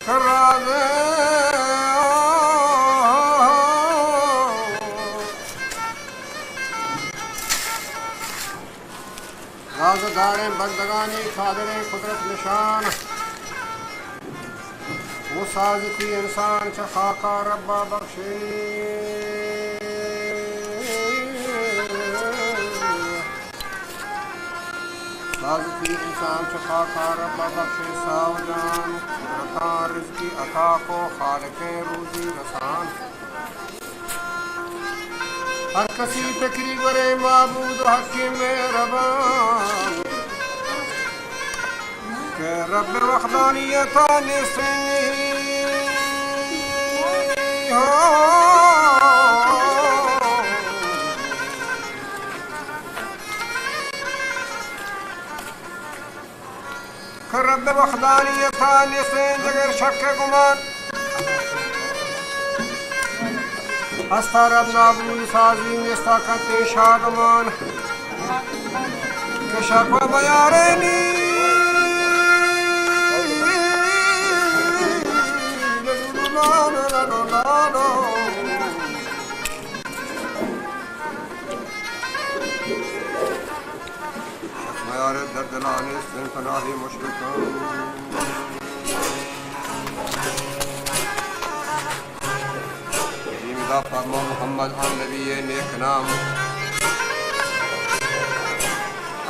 खराबे राज़दारे बंदगानी खादरे कुदरत निशान वो साज़िकी इंसान च खाका रब्बा बख्शे साज़िकी इंसान च खाका रब्बा बख्शे सावजान कुदरता रिज़्क़ी अता को खालिक़े रूज़ी रसान हर कसी तकरी करे माबूद हकीम मेहरबान के रब वहदानियत हो के रब वहदानियत जगर शक गुमान हस्ता रब नाबूद साजी निस्ताकते शादमान के शक बयारे नी मयारे दर्दलाने से फनाही मुशरिकान फरमा मोहम्मद नबी नेक नाम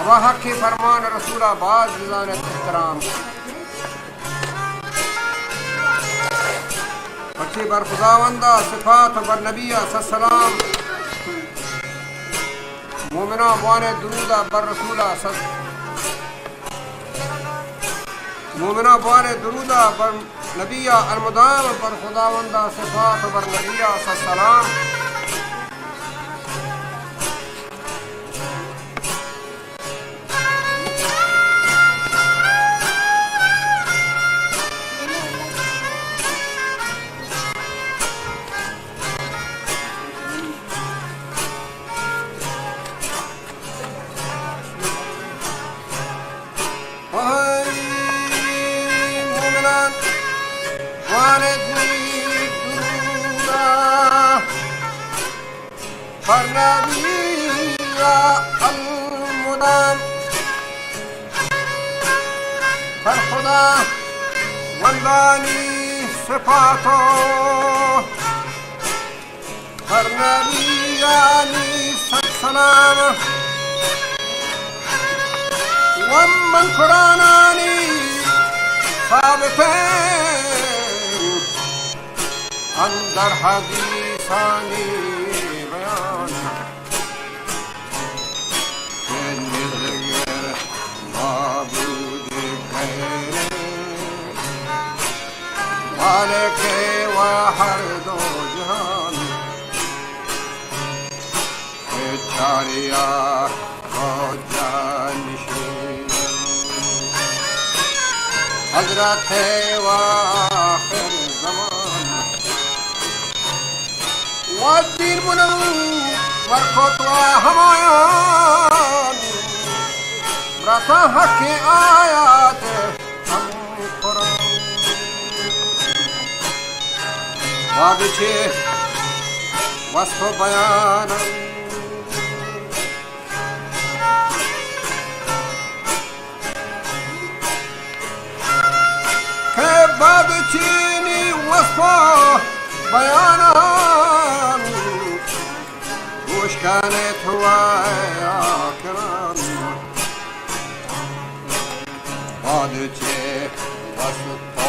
अबा हक की फरमान रसूलाबाद जिजानत इहतराम अच्छी बर खुदावंदा सिफात बर नबिया सलाम मोमिना वाने दुरूदा बर रसूला मोमिना वाने दुरूदा बर नबिया अलमुदाम पर खुदावंदा सिफात बर नबिया सलाम पर नबिया अलमुदाम पर खुदा वंदानी सिफातो पर नबियानी सलाम वमन कुरानानी साबितें अंदर हदीसानी के हर दो जहान चारिया हजरत वाखिर ज़मान वद्दीन मुनव्वर ख़ुतवा हमायान रता हक़ आयात हम कुरान वादिछे वस्फ बयान के वादिछीनी वस्फ बयान गोश काnet हुआ आखिरान वादिछे वस्फ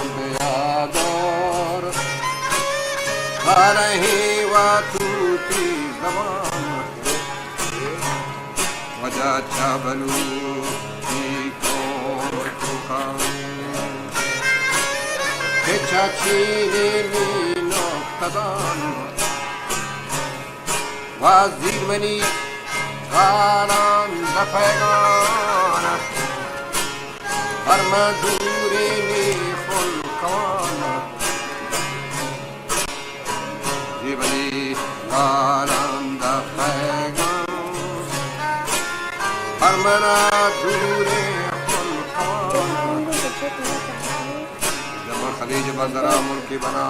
बयादोर नहीं वातूती ज़बान वजह चाबलू को तुकान के चाचीने मीनो कदान वाज़ीर मनी कारान दफेगान हर मदूरे ने फुलकान जीवनी आनंद पैगाम हर मना दूरे खलीज बंदरा मुल्की बना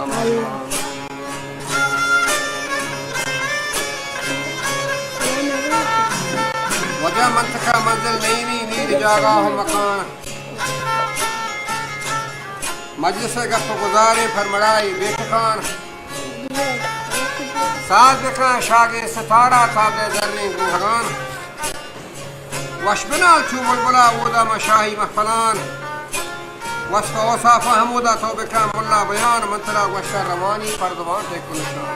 वजह मंतका मंजिल नहीं नीर जागा हो मकान मजलिस गप गुजारे फरमड़ाई बेठकान साज दिखा शागे सितारा ताबे जर्नी गुहगान वशबनाल चू बुलबुला उदा मशाही महफलान वस्फ वसाफ हमूदा तो बिका मुल्ला बयान मंतरा वशा रवानी परदवान देखो निशान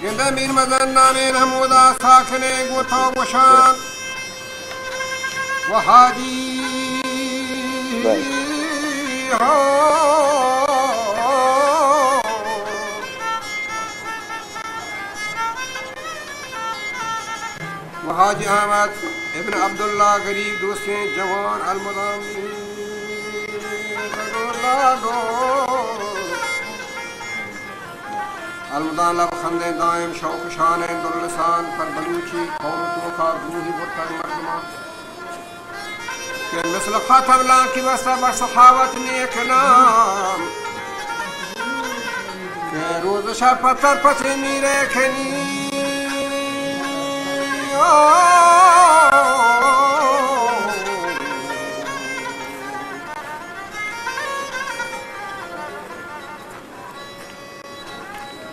गिंदे मीर मदन नामे हमूदा साखने गुथो वशान वहादी हो हाजी अहमद इब्न अब्दुल्ला गरीब दोस्तें जवान अलमुदामी अलमुदान लब खंदे दायम शौक शान दुल्लसान पर बलूची कौम तो का रूही बुतर मर्दमा के मिसल खातम ला की वस्ता बर सखावत नेक नाम के रोज शा पत्थर पछे मीरे खनी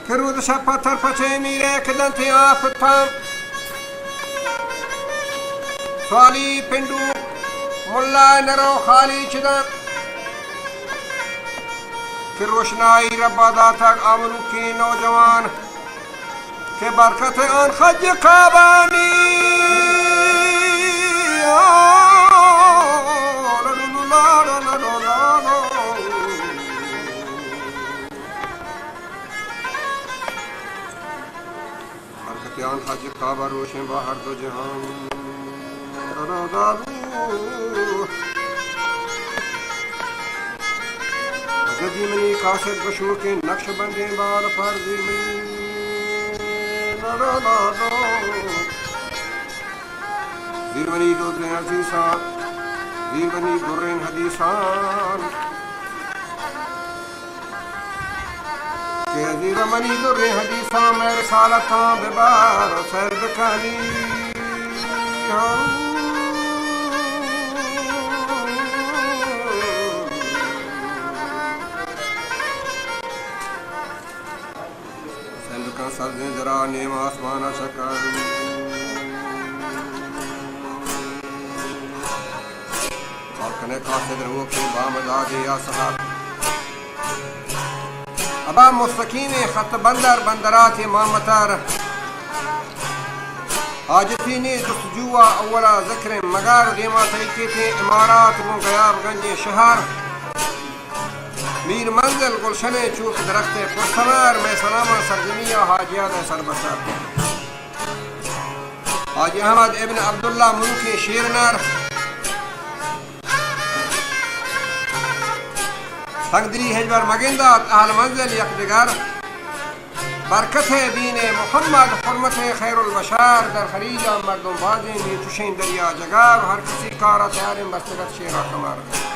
करूद शा पत्थर पछे मीरे खदंते आफताम स्वाली पिंडू मुल्ला नरो खाली चिदम कि रोशनाई रब्बा दाता आमरू के नौजवान के बरकत आन खज खाबानी बरकत आन खज खाबा रोशन बाहर दो जहान गदी मनी कासिद बशू के नक्श बंदे बाल फर्जी मनी वीरवनी दुर्रे हदीसान वीरवनी दुर्रे हदीसान के वीरवनी दुर्रे हदीसान मैं रसालतां बेबार सैद खानी सब्ज़े जरा नेम आसमान शकर और कने कासिद रूह के बामदादे या सहाब अबा मुस्तकीम खत बंदर बंदरात मामतर आजतीनी जुआ अवला ज़िक्र मगार देमा तरीके थे इमारात वो गयाब गंजे शहर मीर मंजिल गुलशने चूक दरख्त पुरसमार में सलामा सरजमिया हाजियात सरबसर हाजी अहमद इब्न अब्दुल्ला मुल्की शेरनर तकदरी हिजबर मगिंदा अहल मंजिल यकदिगर बरकत दीन मोहम्मद हुर्मत खैरुल बशर दर खरीजा मर्दम बाजी में तुशें दरिया जगार हर किसी कारा तैयार मस्तगत शेरा कमर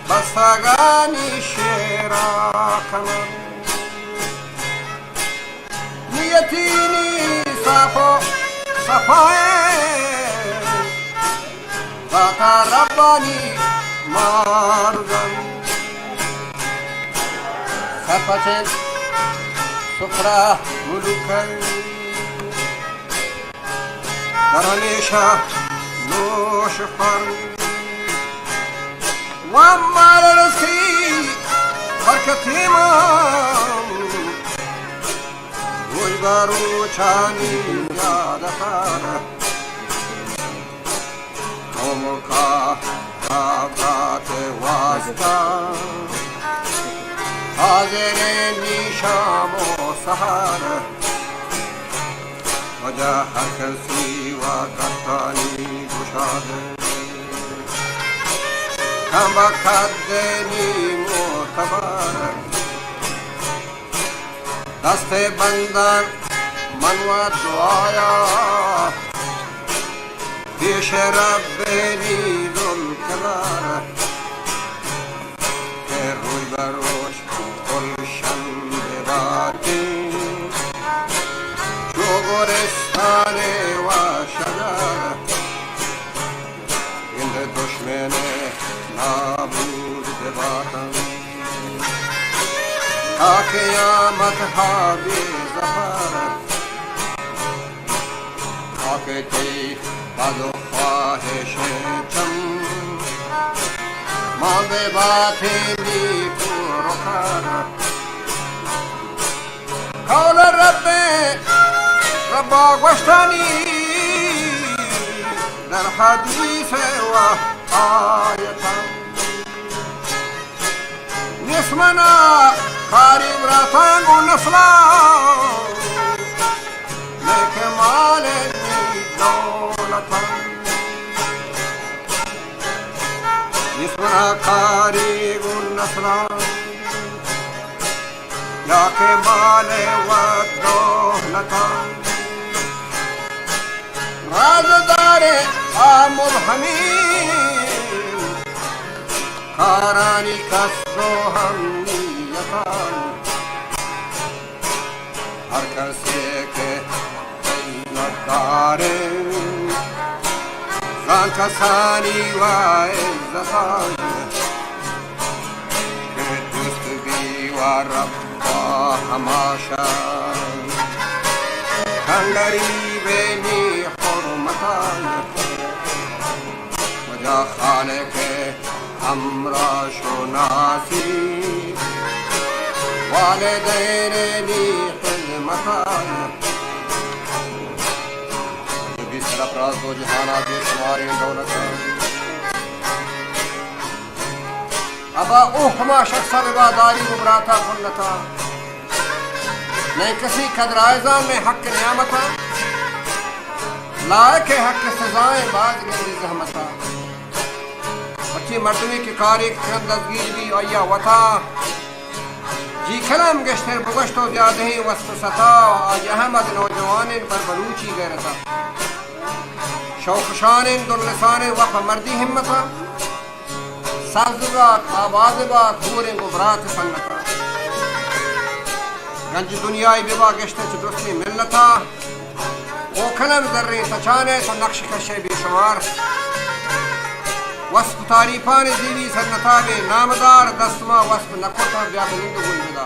बसगानी शेरा कमर नियतीनी साफो सफाए बाका रब्बानी मारगन सफचे सुफरा मुलुकन दरनेशा नोश फर वम्माल रसी बरकत इमाम वही बारू छानी याद खाना मुखा रात वास्ता हाजिर निशामो सहार वजह कसी व गफ्तानी गुशाद कम खदनी मोतबार दस्ते बंदन मनवा दुआया पेश रब्बेनी दुल कलार के रोज बरोज गुलशन बेबाती जो गोरिस्ताने व शजार इंद दुश्मने नाबूद बेबातन क़यामत हाबे ज़फ़र आक़ते बदो ख्वाहिशे चम मांगे बाते नी पुरखार कौल रब्बे रब्बा गोश्तानी दर हदीस व आयता निस्मना खारिब रातांगो नस्ला लेके माले दौलता निस्मना खारिब नस्ला लेके माले व दौलता राजदारे आमुल हमीद खारानी कसो हम हर कसे के नदारे जान कसानी वाए ज़फ़ान के दुस्तगी व रब्बा हमाशा खंडरी बेनी हुर्मतान वजा खाने के हमरा शोनासी वालिदैन खिदमतान भी सरफराज दो जहाना बेशुमार दौलत अबा ओहमा शख्स इबादारी गुबराता खुन्नता नहीं किसी कदरायजा में हक नियामता लायक हक सजाएं बाज गंदी जहमता अच्छी मर्दवी की कारी खंदगी भी आया वता जी खलम गश्तर बगश्तो ज्यादा ही वस्त सता आज अहमद नौजवान पर बलूची गैरता शौकशान दुर्लसान वफ मर्दी हिम्मता सब्ज़बात आबादबात दूर गुबरात सन्नता गंज दुनियाई बिवा गश्ते दुरुस्ती मिलता ओ खलम जर्रे सचाने तो नक्श कशे बेशुमार वस्प तारीफान जीवी सन्नताबे नामदार दस्मा वस्प नकोता व्यापनिंद गुलबदा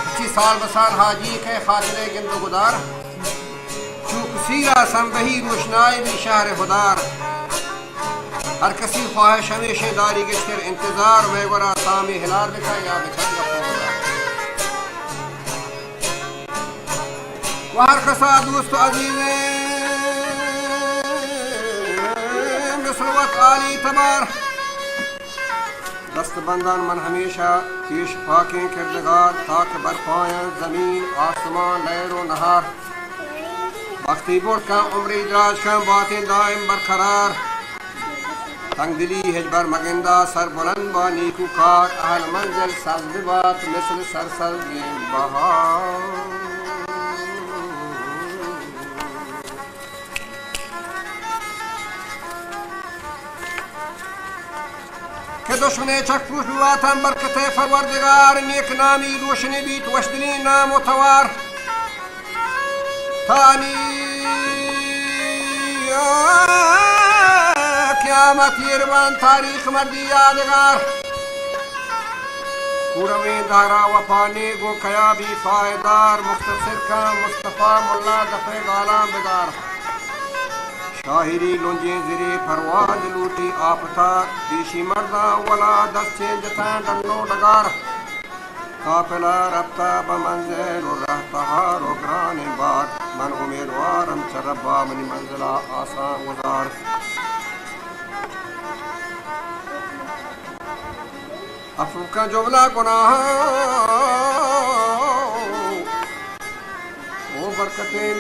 इसी साल बसाल हाजी के खातिरे गिंद गुदार चूक सीरा संबही रोशनाई भी शहर हुदार हर कसी ख्वाहिश हमेशा दारी गश्तर इंतजार में गोरा सामी हिलाल बिखा या बिखा वहर कसा दोस्त अजीज़े आली तबार दस्त बंदन मन हमेशा कीश फाके किरदगार ताक बरपाया जमीन आसमान लहरो नहार वक्ती बुढ़ का उम्र दराज का बातें दायम बरकरार तंगदिली हिजबर मगिंदा सर बुलंद बानी कुकार अहल मंजिल सब्ज़बात मिसल सरसल बहार के दुश्मने चकपुश वातम बरकते फरवरदिगार नेक नामी रोशनी बीत वशदनी नाम तवार थानी क़यामत यरवान तारीख मर्दी यादगार पूरवे दारा वफाने गो कया भी फायदार मुख्तसर का मुस्तफ़ा मुल्ला दफे गाला बेदार शाहिरी लुंजे जिरे फरवाज लूटी आपता पीशी मर्दा वला दस्ते जता डन्नो डगार काफिला रफ्ता बमंज़िल रहता रोगरान बार من امیدوارم که ربا منی منزل آسان گذار. عفو کا جملہ گناہ وہ برکتیں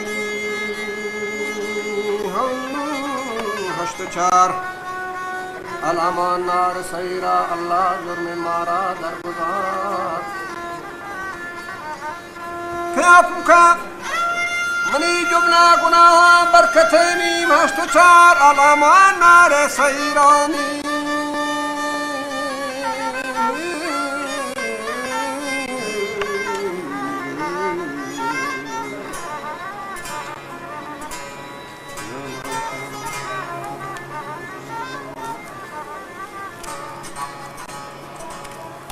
ہم ہشت چار الامان نار سیرا اللہ جرم مارا درگزار. عفو کا منی جملہ گناہ برکتیں ہشت چار الامان نار سیرانی